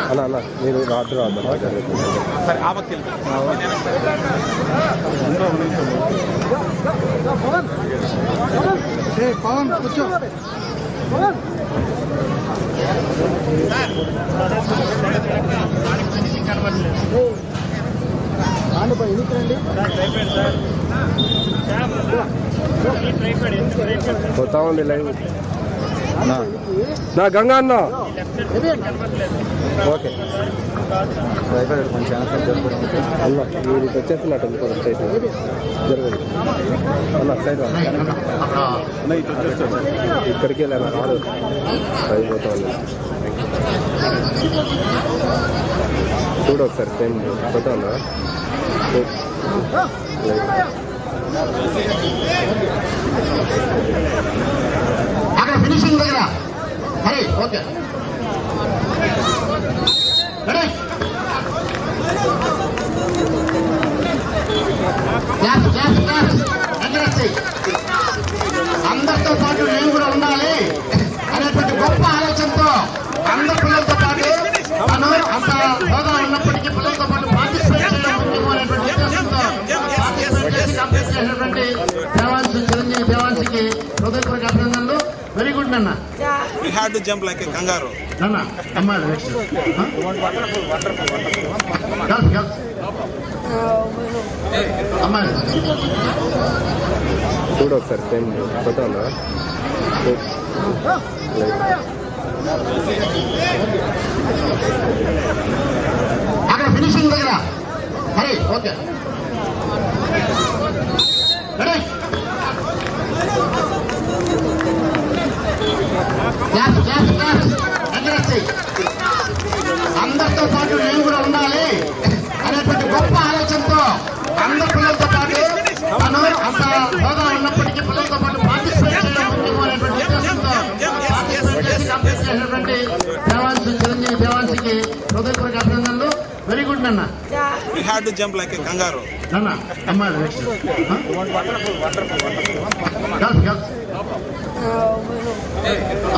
అన్న మీరు రాత్రి పవన్ కూర్చో పోతా ఉంది లైవ్ నా గంగా అన్న ఓకే కొంచెం అన్న మీరు వచ్చేస్తున్నట్టు కొంచెం సైడ్ జరగదు అన్న సైడ్ ఇక్కడికి వెళ్ళాను రాదు అయిపోతా ఉంది చూడు ఒకసారి సేమ్ పోతా ఉందా అక్కడ ఫినిషింగ్ దగ్గర హరి ఓకే అందరితో పాటు నేను కూడా ఉండాలి అనేటువంటి గొప్ప ఆలోచనతో అందరు పిల్లలతో పాటు మనం అంత హోదా ఉన్నప్పటికీ పిల్లలతో పాటు పార్టిసిపేట్ చేయడం ముఖ్యము అనేటువంటి ఉద్దేశంతో పార్టిసిపేట్ చేసి కంప్లీట్ చేసినటువంటి దేవాన్సి చిరంజీవి దేవాన్సికి హృదయపూర్వక అభినందనలు. వెరీ గుడ్ నాన్న. We had to jump like a kangaroo. నాన్న అమ్మాయి నెక్స్ట్ అమ్మాయి చూడు ఒకసారి సేమ్ పోతా ఉందా అక్కడ ఫినిషింగ్ దగ్గర హరి ఓకే అందరితో పాటు నేను కూడా ఉండాలి అనేటువంటి గొప్ప ఆలోచనతో అందరు పిల్లలతో పాటు మనం అంత హోదా ఉన్నప్పటికీ పిల్లలతో పాటు పార్టిసిపేట్ చేయడం ముఖ్యము అనేటువంటి ఉద్దేశంతో పార్టిసిపేట్ చేసి కంప్లీట్ చేసినటువంటి దేవాన్సి చిరంజీవి దేవాన్సికి హృదయపూర్వక అభినందనలు. వెరీ గుడ్ నాన్న. We had to jump like a kangaroo. నాన్న అమ్మాయి నెక్స్ట్